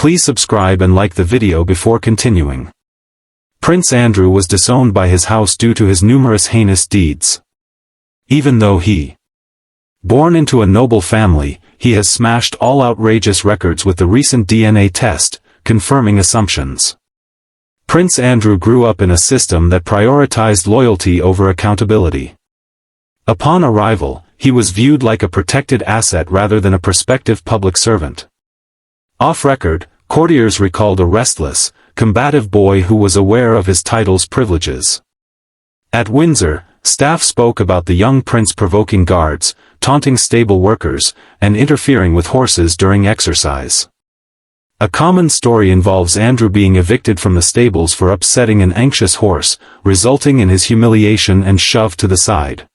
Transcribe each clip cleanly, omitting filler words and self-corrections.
Please subscribe and like the video before continuing. Prince Andrew was disowned by his house due to his numerous heinous deeds. Even though born into a noble family, he has smashed all outrageous records with the recent DNA test, confirming assumptions. Prince Andrew grew up in a system that prioritized loyalty over accountability. Upon arrival, he was viewed like a protected asset rather than a prospective public servant. Off-record, courtiers recalled a restless, combative boy who was aware of his title's privileges. At Windsor, staff spoke about the young prince provoking guards, taunting stable workers, and interfering with horses during exercise. A common story involves Andrew being evicted from the stables for upsetting an anxious horse, resulting in his humiliation and shoved to the side.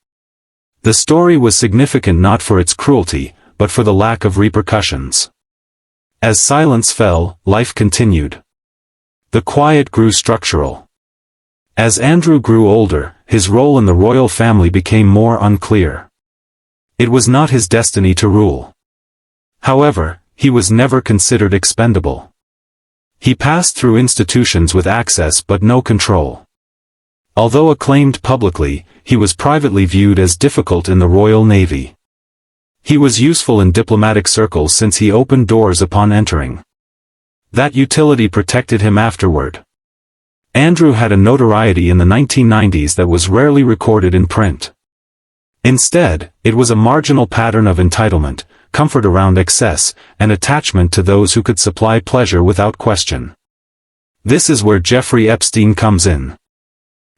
The story was significant not for its cruelty, but for the lack of repercussions. As silence fell, life continued. The quiet grew structural. As Andrew grew older, his role in the royal family became more unclear. It was not his destiny to rule. However, he was never considered expendable. He passed through institutions with access but no control. Although acclaimed publicly, he was privately viewed as difficult in the Royal Navy. He was useful in diplomatic circles since he opened doors upon entering. That utility protected him afterward. Andrew had a notoriety in the 1990s that was rarely recorded in print. Instead, it was a marginal pattern of entitlement, comfort around excess, and attachment to those who could supply pleasure without question. This is where Jeffrey Epstein comes in.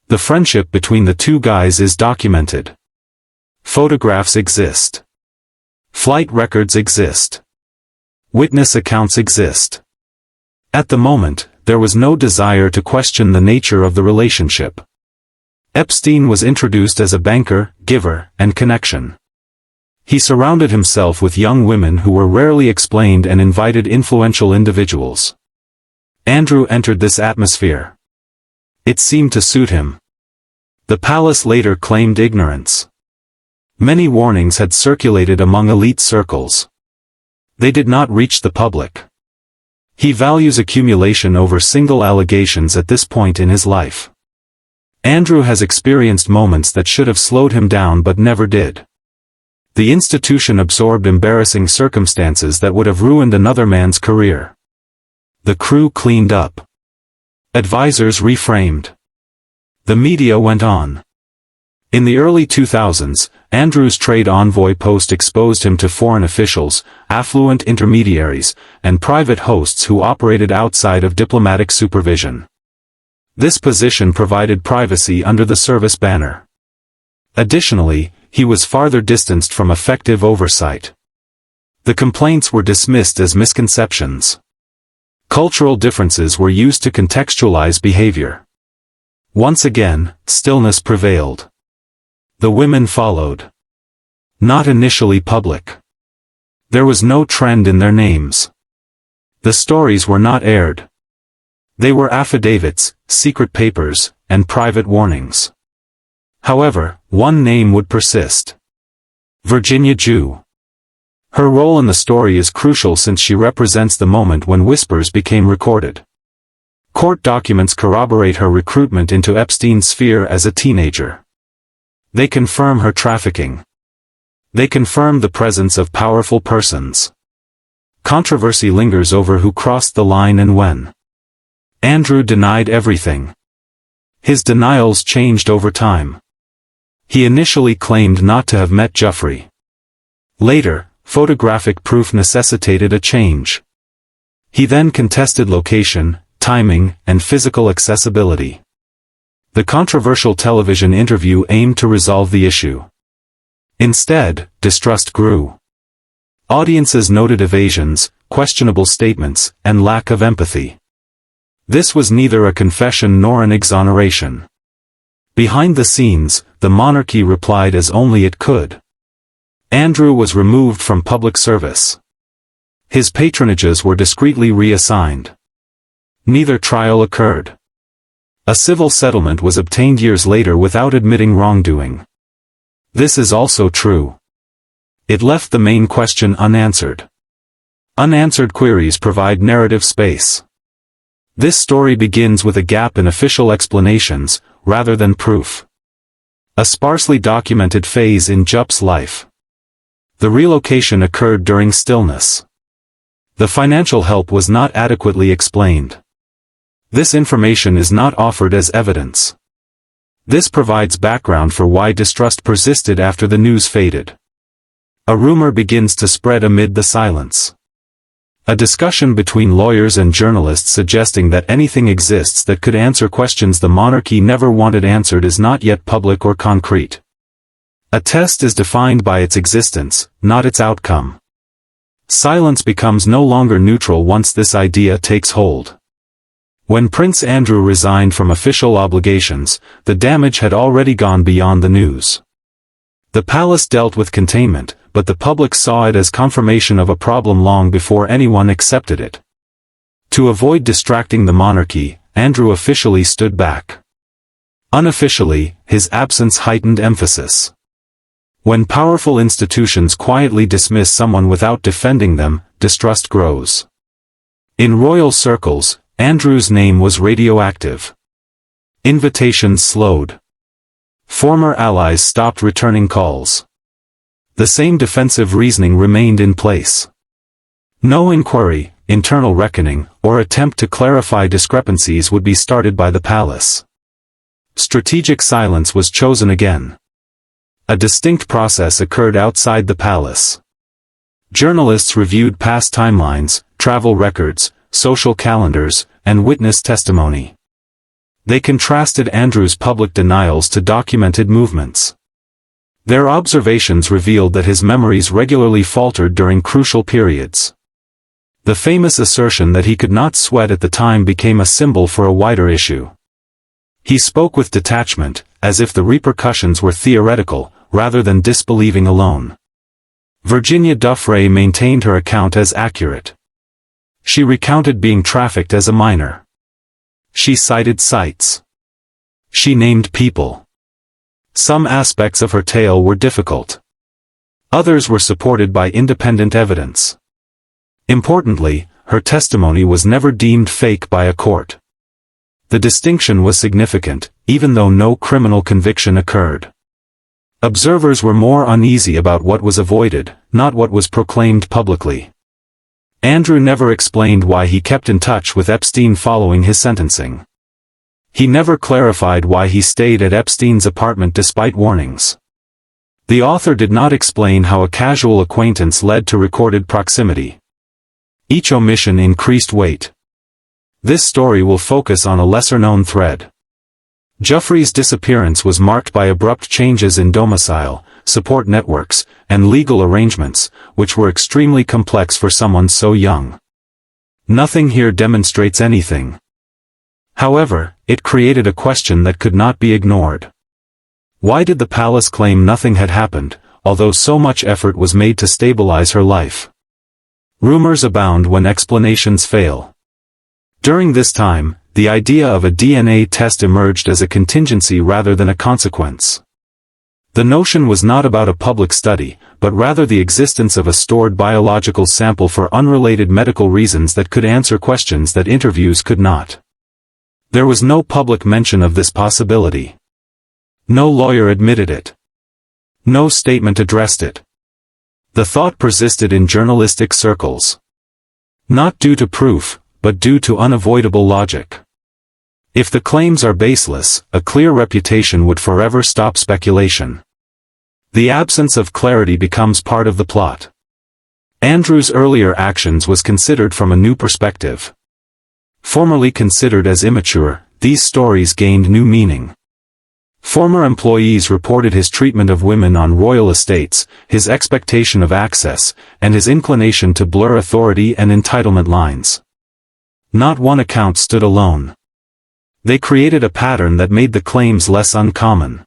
The friendship between the two guys is documented. Photographs exist. Flight records exist. Witness accounts exist. At the moment, there was no desire to question the nature of the relationship. Epstein was introduced as a banker, giver, and connection. He surrounded himself with young women who were rarely explained and invited influential individuals. Andrew entered this atmosphere. It seemed to suit him. The palace later claimed ignorance. Many warnings had circulated among elite circles. They did not reach the public. He values accumulation over single allegations at this point in his life. Andrew has experienced moments that should have slowed him down but never did. The institution absorbed embarrassing circumstances that would have ruined another man's career. The crew cleaned up. Advisors reframed. The media went on. In the early 2000s, Andrew's trade envoy post exposed him to foreign officials, affluent intermediaries, and private hosts who operated outside of diplomatic supervision. This position provided privacy under the service banner. Additionally, he was farther distanced from effective oversight. The complaints were dismissed as misconceptions. Cultural differences were used to contextualize behavior. Once again, stillness prevailed. The women followed. Not initially public. There was no trend in their names. The stories were not aired. They were affidavits, secret papers, and private warnings. However, one name would persist. Virginia Jew. Her role in the story is crucial since she represents the moment when whispers became recorded. Court documents corroborate her recruitment into Epstein's sphere as a teenager. They confirm her trafficking. They confirm the presence of powerful persons. Controversy lingers over who crossed the line and when. Andrew denied everything. His denials changed over time. He initially claimed not to have met Jeffrey. Later, photographic proof necessitated a change. He then contested location, timing, and physical accessibility. The controversial television interview aimed to resolve the issue. Instead, distrust grew. Audiences noted evasions, questionable statements, and lack of empathy. This was neither a confession nor an exoneration. Behind the scenes, the monarchy replied as only it could. Andrew was removed from public service. His patronages were discreetly reassigned. Neither trial occurred. A civil settlement was obtained years later without admitting wrongdoing. This is also true. It left the main question unanswered. Unanswered queries provide narrative space. This story begins with a gap in official explanations, rather than proof. A sparsely documented phase in Jup's life. The relocation occurred during stillness. The financial help was not adequately explained. This information is not offered as evidence. This provides background for why distrust persisted after the news faded. A rumor begins to spread amid the silence. A discussion between lawyers and journalists suggesting that anything exists that could answer questions the monarchy never wanted answered is not yet public or concrete. A test is defined by its existence, not its outcome. Silence becomes no longer neutral once this idea takes hold. When Prince Andrew resigned from official obligations, the damage had already gone beyond the news. The palace dealt with containment, but the public saw it as confirmation of a problem long before anyone accepted it. To avoid distracting the monarchy, Andrew officially stood back. Unofficially, his absence heightened emphasis. When powerful institutions quietly dismiss someone without defending them, distrust grows. In royal circles, Andrew's name was radioactive. Invitations slowed. Former allies stopped returning calls. The same defensive reasoning remained in place. No inquiry, internal reckoning, or attempt to clarify discrepancies would be started by the palace. Strategic silence was chosen again. A distinct process occurred outside the palace. Journalists reviewed past timelines, travel records, social calendars, and witness testimony. They contrasted Andrew's public denials to documented movements. Their observations revealed that his memories regularly faltered during crucial periods. The famous assertion that he could not sweat at the time became a symbol for a wider issue. He spoke with detachment, as if the repercussions were theoretical, rather than disbelieving alone. Virginia Dufresne maintained her account as accurate. She recounted being trafficked as a minor. She cited sites. She named people. Some aspects of her tale were difficult. Others were supported by independent evidence. Importantly, her testimony was never deemed fake by a court. The distinction was significant, even though no criminal conviction occurred. Observers were more uneasy about what was avoided, not what was proclaimed publicly. Andrew never explained why he kept in touch with Epstein following his sentencing. He never clarified why he stayed at Epstein's apartment despite warnings. The author did not explain how a casual acquaintance led to recorded proximity. Each omission increased weight. This story will focus on a lesser-known thread. Geoffrey's disappearance was marked by abrupt changes in domicile, support networks, and legal arrangements, which were extremely complex for someone so young. Nothing here demonstrates anything. However, it created a question that could not be ignored. Why did the palace claim nothing had happened, although so much effort was made to stabilize her life? Rumors abound when explanations fail. During this time, the idea of a DNA test emerged as a contingency rather than a consequence. The notion was not about a public study, but rather the existence of a stored biological sample for unrelated medical reasons that could answer questions that interviews could not. There was no public mention of this possibility. No lawyer admitted it. No statement addressed it. The thought persisted in journalistic circles. Not due to proof, but due to unavoidable logic. If the claims are baseless, a clear reputation would forever stop speculation. The absence of clarity becomes part of the plot. Andrew's earlier actions was considered from a new perspective. Formerly considered as immature, these stories gained new meaning. Former employees reported his treatment of women on royal estates, his expectation of access, and his inclination to blur authority and entitlement lines. Not one account stood alone. They created a pattern that made the claims less uncommon.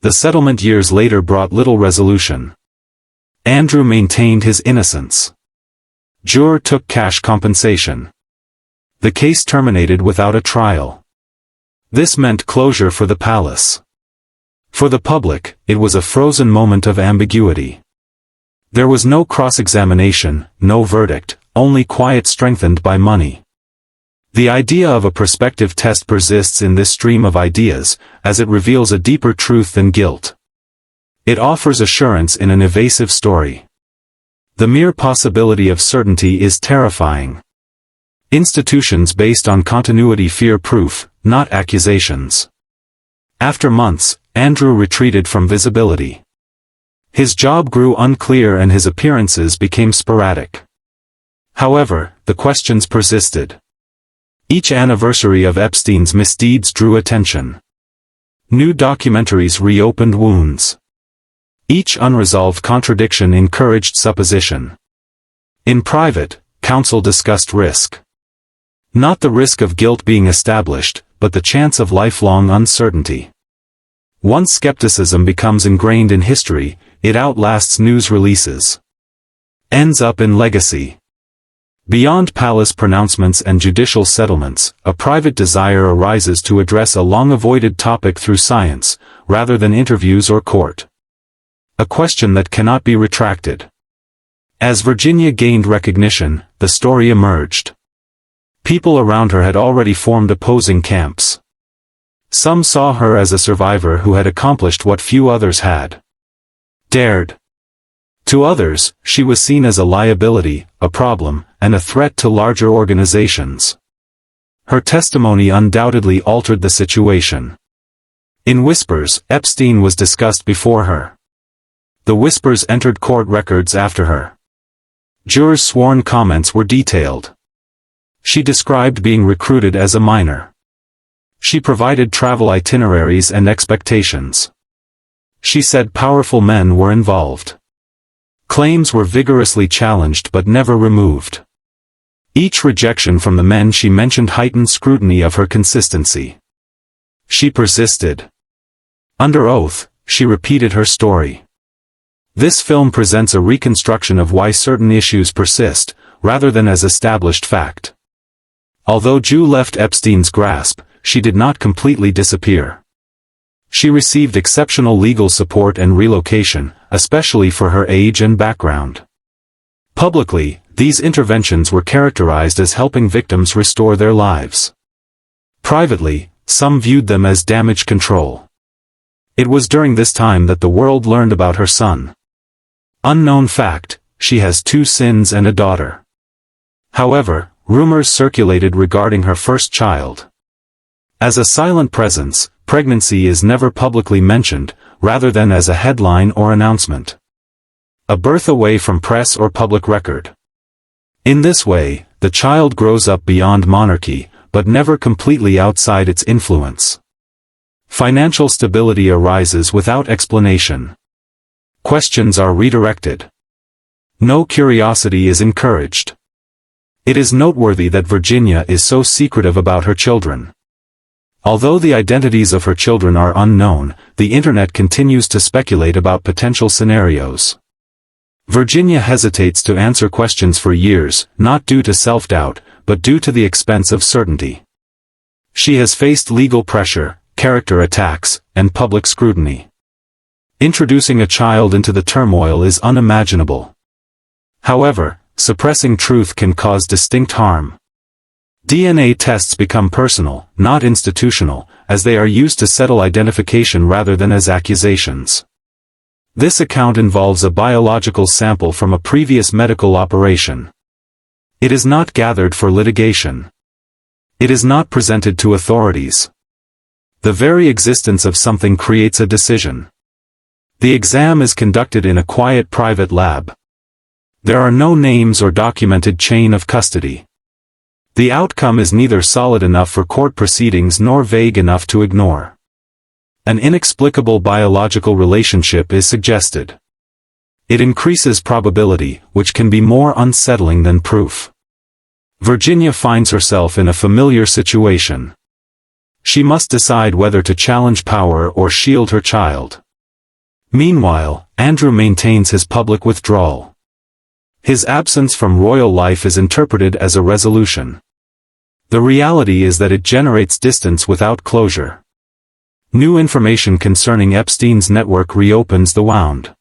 The settlement years later brought little resolution. Andrew maintained his innocence. Juror took cash compensation. The case terminated without a trial. This meant closure for the palace. For the public, it was a frozen moment of ambiguity. There was no cross-examination, no verdict, only quiet strengthened by money. The idea of a prospective test persists in this stream of ideas, as it reveals a deeper truth than guilt. It offers assurance in an evasive story. The mere possibility of certainty is terrifying. Institutions based on continuity fear proof, not accusations. After months, Andrew retreated from visibility. His job grew unclear and his appearances became sporadic. However, the questions persisted. Each anniversary of Epstein's misdeeds drew attention. New documentaries reopened wounds. Each unresolved contradiction encouraged supposition. In private, counsel discussed risk. Not the risk of guilt being established, but the chance of lifelong uncertainty. Once skepticism becomes ingrained in history, it outlasts news releases. Ends up in legacy. Beyond palace pronouncements and judicial settlements, a private desire arises to address a long-avoided topic through science, rather than interviews or court. A question that cannot be retracted. As Virginia gained recognition, the story emerged. People around her had already formed opposing camps. Some saw her as a survivor who had accomplished what few others had dared. To others, she was seen as a liability, a problem, and a threat to larger organizations. Her testimony undoubtedly altered the situation. In whispers, Epstein was discussed before her. The whispers entered court records after her. Jurors' sworn comments were detailed. She described being recruited as a minor. She provided travel itineraries and expectations. She said powerful men were involved. Claims were vigorously challenged but never removed. Each rejection from the men she mentioned heightened scrutiny of her consistency. She persisted. Under oath, she repeated her story. This film presents a reconstruction of why certain issues persist, rather than as established fact. Although Ju left Epstein's grasp, she did not completely disappear. She received exceptional legal support and relocation, especially for her age and background. Publicly, these interventions were characterized as helping victims restore their lives. Privately, some viewed them as damage control. It was during this time that the world learned about her son. Unknown fact, she has 2 sons and a daughter. However, rumors circulated regarding her first child. As a silent presence, pregnancy is never publicly mentioned, rather than as a headline or announcement. A birth away from press or public record. In this way, the child grows up beyond monarchy, but never completely outside its influence. Financial stability arises without explanation. Questions are redirected. No curiosity is encouraged. It is noteworthy that Virginia is so secretive about her children. Although the identities of her children are unknown, the internet continues to speculate about potential scenarios. Virginia hesitates to answer questions for years, not due to self-doubt, but due to the expense of certainty. She has faced legal pressure, character attacks, and public scrutiny. Introducing a child into the turmoil is unimaginable. However, suppressing truth can cause distinct harm. DNA tests become personal, not institutional, as they are used to settle identification rather than as accusations. This account involves a biological sample from a previous medical operation. It is not gathered for litigation. It is not presented to authorities. The very existence of something creates a decision. The exam is conducted in a quiet private lab. There are no names or documented chain of custody. The outcome is neither solid enough for court proceedings nor vague enough to ignore. An inexplicable biological relationship is suggested. It increases probability, which can be more unsettling than proof. Virginia finds herself in a familiar situation. She must decide whether to challenge power or shield her child. Meanwhile, Andrew maintains his public withdrawal. His absence from royal life is interpreted as a resolution. The reality is that it generates distance without closure. New information concerning Epstein's network reopens the wound.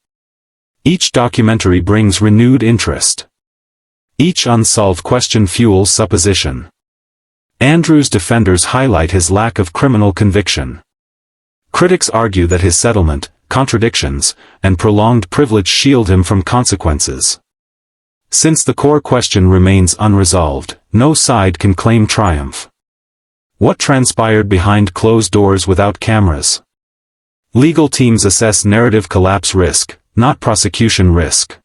Each documentary brings renewed interest. Each unsolved question fuels supposition. Andrew's defenders highlight his lack of criminal conviction. Critics argue that his settlement, contradictions, and prolonged privilege shield him from consequences. Since the core question remains unresolved, no side can claim triumph. What transpired behind closed doors without cameras? Legal teams assess narrative collapse risk, not prosecution risk.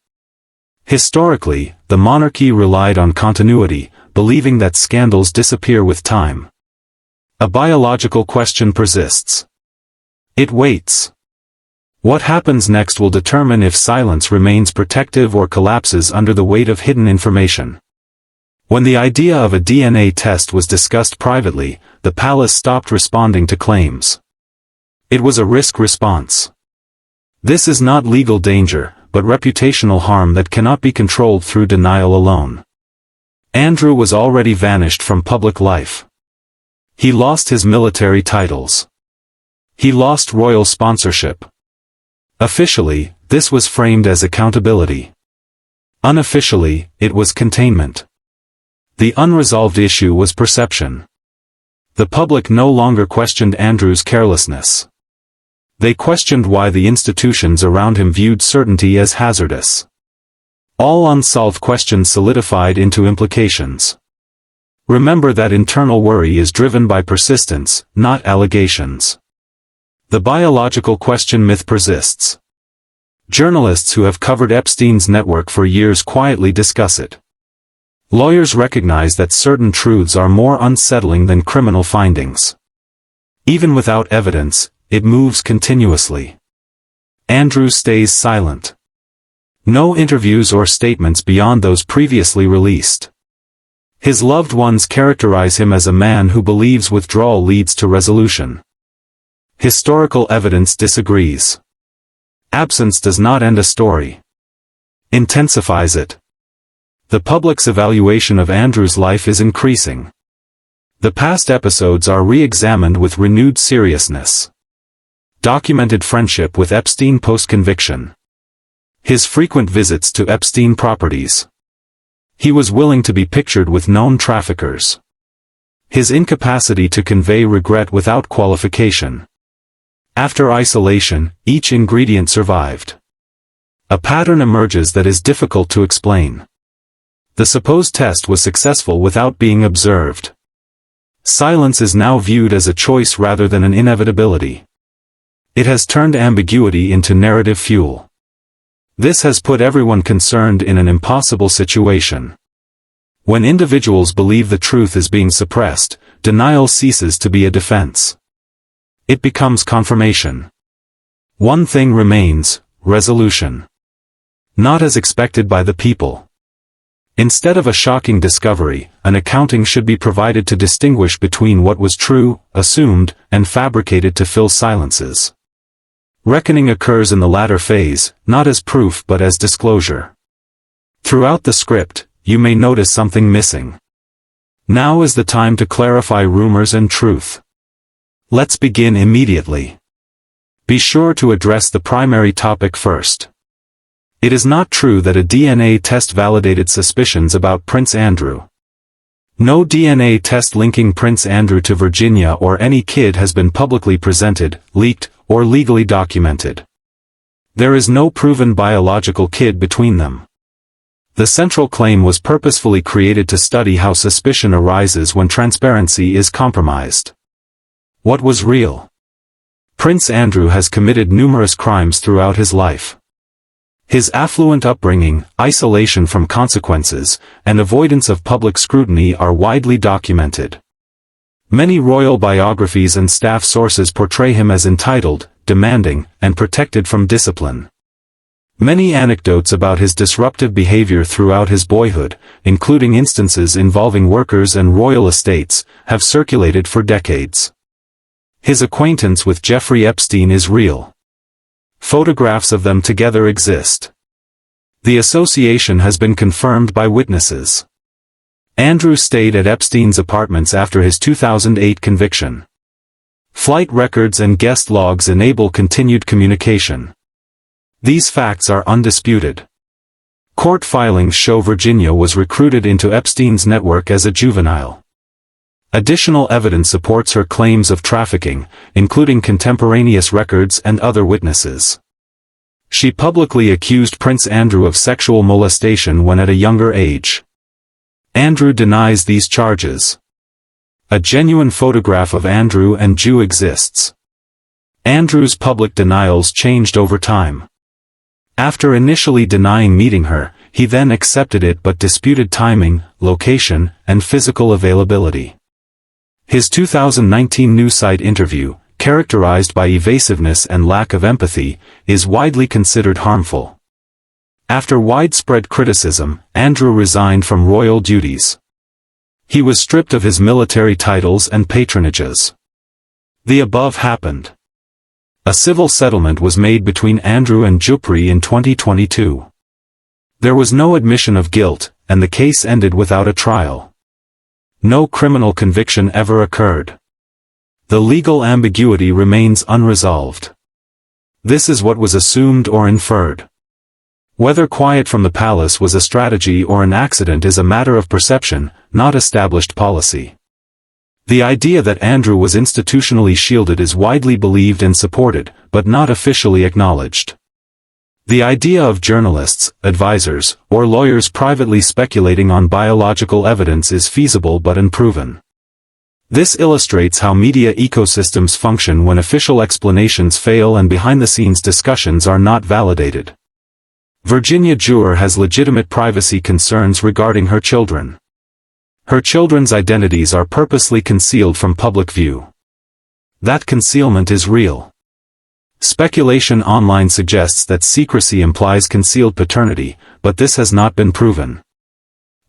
Historically, the monarchy relied on continuity, believing that scandals disappear with time. A biological question persists. It waits. What happens next will determine if silence remains protective or collapses under the weight of hidden information. When the idea of a DNA test was discussed privately, the palace stopped responding to claims. It was a risk response. This is not legal danger, but reputational harm that cannot be controlled through denial alone. Andrew was already vanished from public life. He lost his military titles. He lost royal sponsorship. Officially, this was framed as accountability. Unofficially, it was containment. The unresolved issue was perception. The public no longer questioned Andrew's carelessness. They questioned why the institutions around him viewed certainty as hazardous. All unsolved questions solidified into implications. Remember that internal worry is driven by persistence, not allegations. The biological question myth persists. Journalists who have covered Epstein's network for years quietly discuss it. Lawyers recognize that certain truths are more unsettling than criminal findings. Even without evidence, it moves continuously. Andrew stays silent. No interviews or statements beyond those previously released. His loved ones characterize him as a man who believes withdrawal leads to resolution. Historical evidence disagrees. Absence does not end a story. Intensifies it. The public's evaluation of Andrew's life is increasing. The past episodes are re-examined with renewed seriousness. Documented friendship with Epstein post-conviction. His frequent visits to Epstein properties. He was willing to be pictured with known traffickers. His incapacity to convey regret without qualification. After isolation, each ingredient survived. A pattern emerges that is difficult to explain. The supposed test was successful without being observed. Silence is now viewed as a choice rather than an inevitability. It has turned ambiguity into narrative fuel. This has put everyone concerned in an impossible situation. When individuals believe the truth is being suppressed, denial ceases to be a defense. It becomes confirmation. One thing remains: resolution. Not as expected by the people. Instead of a shocking discovery, an accounting should be provided to distinguish between what was true, assumed, and fabricated to fill silences. Reckoning occurs in the latter phase, not as proof but as disclosure. Throughout the script, you may notice something missing. Now is the time to clarify rumors and truth. Let's begin immediately. Be sure to address the primary topic first. It is not true that a DNA test validated suspicions about Prince Andrew. No DNA test linking Prince Andrew to Virginia or any kid has been publicly presented, leaked, or legally documented. There is no proven biological kid between them. The central claim was purposefully created to study how suspicion arises when transparency is compromised. What was real? Prince Andrew has committed numerous crimes throughout his life. His affluent upbringing, isolation from consequences, and avoidance of public scrutiny are widely documented. Many royal biographies and staff sources portray him as entitled, demanding, and protected from discipline. Many anecdotes about his disruptive behavior throughout his boyhood, including instances involving workers and royal estates, have circulated for decades. His acquaintance with Jeffrey Epstein is real. Photographs of them together exist. The association has been confirmed by witnesses. Andrew stayed at Epstein's apartments after his 2008 conviction. Flight records and guest logs enable continued communication. These facts are undisputed. Court filings show Virginia was recruited into Epstein's network as a juvenile. Additional evidence supports her claims of trafficking, including contemporaneous records and other witnesses. She publicly accused Prince Andrew of sexual molestation when at a younger age. Andrew denies these charges. A genuine photograph of Andrew and Ju exists. Andrew's public denials changed over time. After initially denying meeting her, he then accepted it but disputed timing, location, and physical availability. His 2019 news site interview, characterized by evasiveness and lack of empathy, is widely considered harmful. After widespread criticism, Andrew resigned from royal duties. He was stripped of his military titles and patronages. The above happened. A civil settlement was made between Andrew and Jupri in 2022. There was no admission of guilt, and the case ended without a trial. No criminal conviction ever occurred. The legal ambiguity remains unresolved. This is what was assumed or inferred. Whether quiet from the palace was a strategy or an accident is a matter of perception, not established policy. The idea that Andrew was institutionally shielded is widely believed and supported, but not officially acknowledged. The idea of journalists, advisors, or lawyers privately speculating on biological evidence is feasible but unproven. This illustrates how media ecosystems function when official explanations fail and behind-the-scenes discussions are not validated. Virginia Giuer has legitimate privacy concerns regarding her children. Her children's identities are purposely concealed from public view. That concealment is real. Speculation online suggests that secrecy implies concealed paternity, but this has not been proven.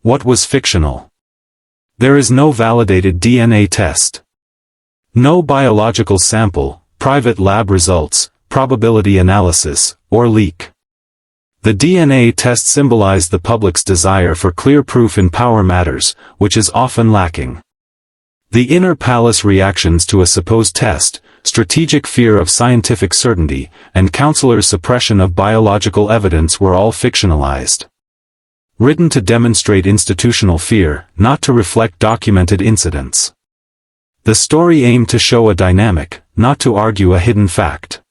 What was fictional? There is no validated DNA test. No biological sample, private lab results, probability analysis, or leak. The DNA test symbolized the public's desire for clear proof in power matters, which is often lacking. The inner palace reactions to a supposed test, strategic fear of scientific certainty, and counselors' suppression of biological evidence were all fictionalized. Written to demonstrate institutional fear, not to reflect documented incidents. The story aimed to show a dynamic, not to argue a hidden fact.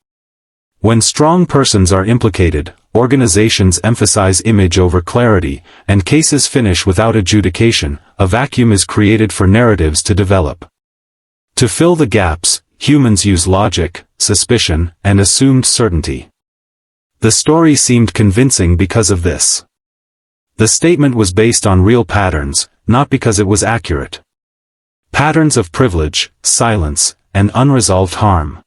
When strong persons are implicated, organizations emphasize image over clarity, and cases finish without adjudication, a vacuum is created for narratives to develop. To fill the gaps, humans use logic, suspicion, and assumed certainty. The story seemed convincing because of this. The statement was based on real patterns, not because it was accurate. Patterns of privilege, silence, and unresolved harm.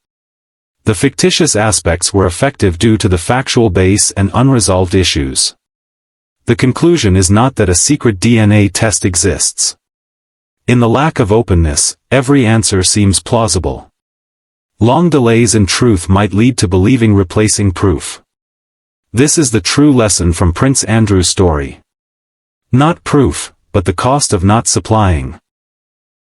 The fictitious aspects were effective due to the factual base and unresolved issues. The conclusion is not that a secret DNA test exists. In the lack of openness, every answer seems plausible. Long delays in truth might lead to believing replacing proof. This is the true lesson from Prince Andrew's story. Not proof, but the cost of not supplying.